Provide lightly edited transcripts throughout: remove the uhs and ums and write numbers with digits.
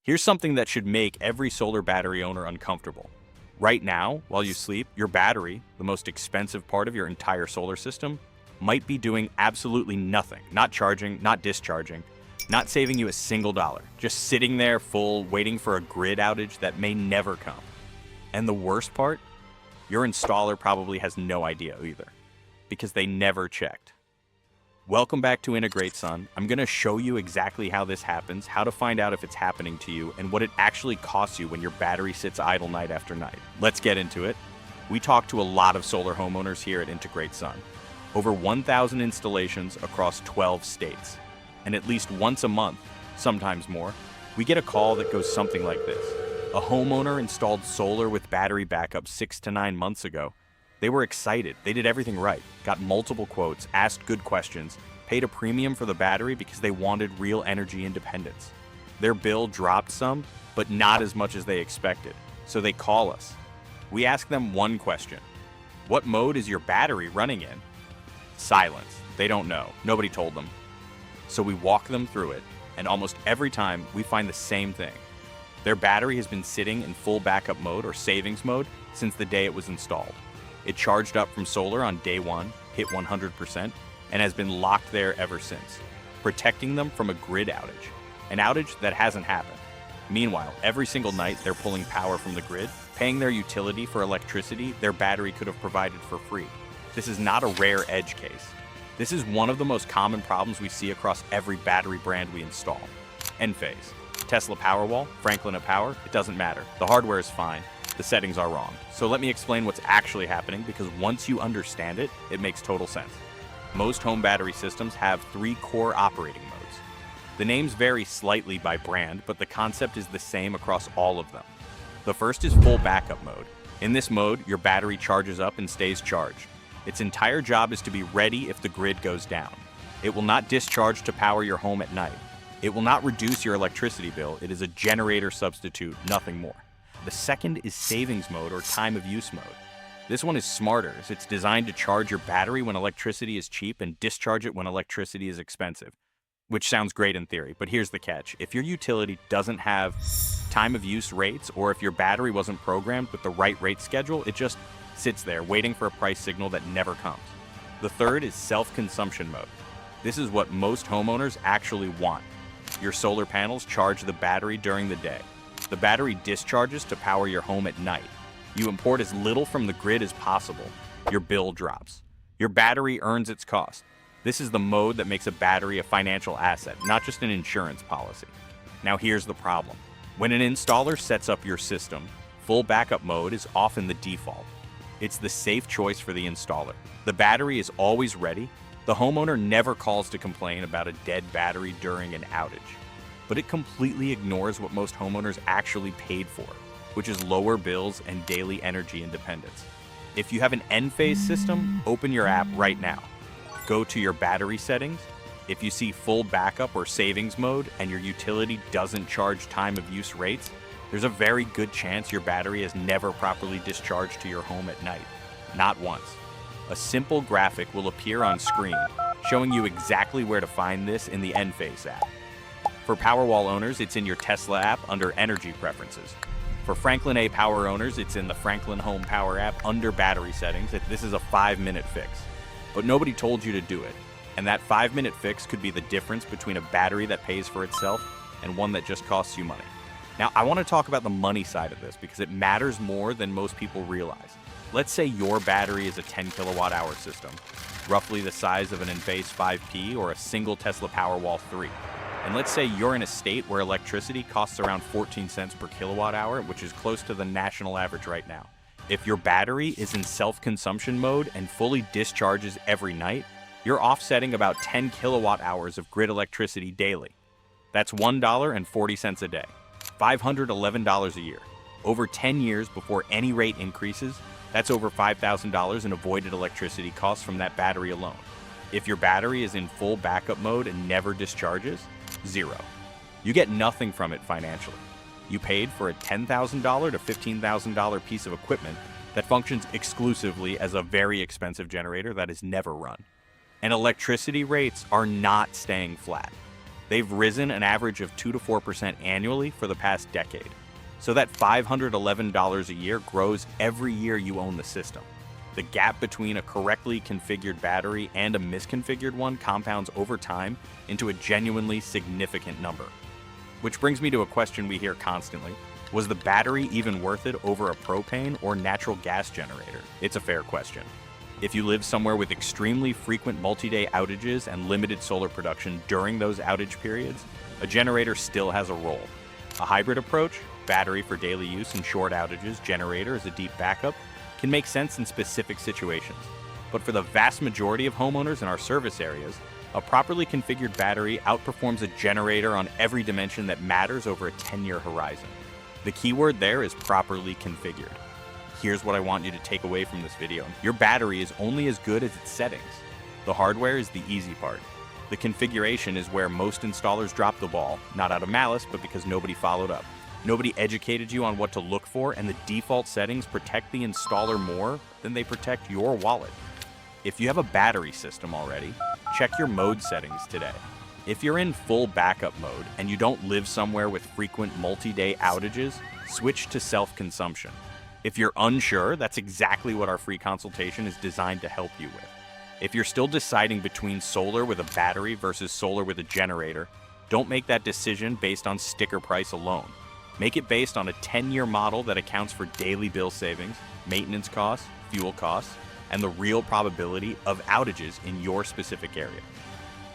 Here's something that should make every solar battery owner uncomfortable. Right now, while you sleep, your battery, the most expensive part of your entire solar system, might be doing absolutely nothing. Not charging, not discharging, not saving you a single dollar. Just sitting there full, waiting for a grid outage that may never come. And the worst part? Your installer probably has no idea either, because they never checked. Welcome back to Integrate Sun. I'm going to show you exactly how this happens, how to find out if it's happening to you, and what it actually costs you when your battery sits idle night after night. Let's get into it. We talk to a lot of solar homeowners here at Integrate Sun. Over 1,000 installations across 12 states. And at least once a month, sometimes more, we get a call that goes something like this. A homeowner installed solar with battery backup 6 to 9 months ago. They were excited, they did everything right, got multiple quotes, asked good questions, paid a premium for the battery because they wanted real energy independence. Their bill dropped some, but not as much as they expected, so they call us. We ask them one question. What mode is your battery running in? Silence. They don't know. Nobody told them. So we walk them through it, and almost every time we find the same thing. Their battery has been sitting in full backup mode or savings mode since the day it was installed. It charged up from solar on day one, hit 100%, and has been locked there ever since, protecting them from a grid outage, an outage that hasn't happened. Meanwhile, every single night they're pulling power from the grid, paying their utility for electricity their battery could have provided for free. This is not a rare edge case. This is one of the most common problems we see across every battery brand we install. Enphase, Tesla Powerwall, Franklin Power, it doesn't matter. The hardware is fine. The settings are wrong. So let me explain what's actually happening, because once you understand it, it makes total sense. Most home battery systems have 3 core operating modes. The names vary slightly by brand, but the concept is the same across all of them. The first is full backup mode. In this mode, your battery charges up and stays charged. Its entire job is to be ready if the grid goes down. It will not discharge to power your home at night. It will not reduce your electricity bill. It is a generator substitute, nothing more. The second is savings mode or time of use mode. This one is smarter, as it's designed to charge your battery when electricity is cheap and discharge it when electricity is expensive. Which sounds great in theory, but here's the catch. If your utility doesn't have time of use rates, or if your battery wasn't programmed with the right rate schedule, it just sits there waiting for a price signal that never comes. The third is self-consumption mode. This is what most homeowners actually want. Your solar panels charge the battery during the day. The battery discharges to power your home at night. You import as little from the grid as possible. Your bill drops. Your battery earns its cost. This is the mode that makes a battery a financial asset, not just an insurance policy. Now here's the problem. When an installer sets up your system, full backup mode is often the default. It's the safe choice for the installer. The battery is always ready. The homeowner never calls to complain about a dead battery during an outage. But it completely ignores what most homeowners actually paid for, which is lower bills and daily energy independence. If you have an Enphase system, open your app right now. Go to your battery settings. If you see full backup or savings mode and your utility doesn't charge time of use rates, there's a very good chance your battery has never properly discharged to your home at night. Not once. A simple graphic will appear on screen, showing you exactly where to find this in the Enphase app. For Powerwall owners, it's in your Tesla app under Energy Preferences. For Franklin Power owners, it's in the Franklin Home Power app under Battery Settings. This is a 5-minute fix. But nobody told you to do it. And that 5-minute fix could be the difference between a battery that pays for itself and one that just costs you money. Now, I want to talk about the money side of this because it matters more than most people realize. Let's say your battery is a 10 kilowatt hour system, roughly the size of an Enphase 5P or a single Tesla Powerwall 3. And let's say you're in a state where electricity costs around 14 cents per kilowatt hour, which is close to the national average right now. If your battery is in self-consumption mode and fully discharges every night, you're offsetting about 10 kilowatt hours of grid electricity daily. That's $1.40 a day, $511 a year. Over 10 years before any rate increases, that's over $5,000 in avoided electricity costs from that battery alone. If your battery is in full backup mode and never discharges, zero. You get nothing from it financially. You paid for a $10,000 to $15,000 piece of equipment that functions exclusively as a very expensive generator that is never run. And electricity rates are not staying flat. They've risen an average of 2 to 4% annually for the past decade. So that $511 a year grows every year you own the system. The gap between a correctly configured battery and a misconfigured one compounds over time into a genuinely significant number. Which brings me to a question we hear constantly. Was the battery even worth it over a propane or natural gas generator? It's a fair question. If you live somewhere with extremely frequent multi-day outages and limited solar production during those outage periods, a generator still has a role. A hybrid approach, battery for daily use and short outages, generator as a deep backup, can make sense in specific situations. But for the vast majority of homeowners in our service areas, a properly configured battery outperforms a generator on every dimension that matters over a 10-year horizon. The key word there is properly configured. Here's what I want you to take away from this video. Your battery is only as good as its settings. The hardware is the easy part. The configuration is where most installers drop the ball, not out of malice, but because nobody followed up. Nobody educated you on what to look for, and the default settings protect the installer more than they protect your wallet. If you have a battery system already, check your mode settings today. If you're in full backup mode and you don't live somewhere with frequent multi-day outages, switch to self-consumption. If you're unsure, that's exactly what our free consultation is designed to help you with. If you're still deciding between solar with a battery versus solar with a generator, don't make that decision based on sticker price alone. Make it based on a 10-year model that accounts for daily bill savings, maintenance costs, fuel costs, and the real probability of outages in your specific area.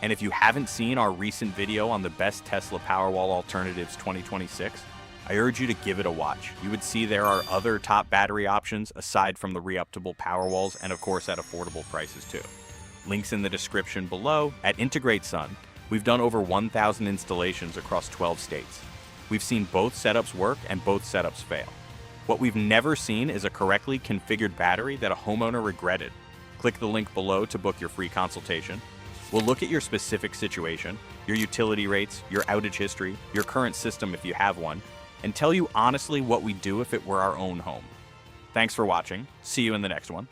And if you haven't seen our recent video on the best Tesla Powerwall alternatives 2026, I urge you to give it a watch. You would see there are other top battery options aside from the re-uptable Powerwalls, and of course at affordable prices too. Links in the description below. At Integrate Sun, we've done over 1,000 installations across 12 states. We've seen both setups work and both setups fail. What we've never seen is a correctly configured battery that a homeowner regretted. Click the link below to book your free consultation. We'll look at your specific situation, your utility rates, your outage history, your current system if you have one, and tell you honestly what we'd do if it were our own home. Thanks for watching. See you in the next one.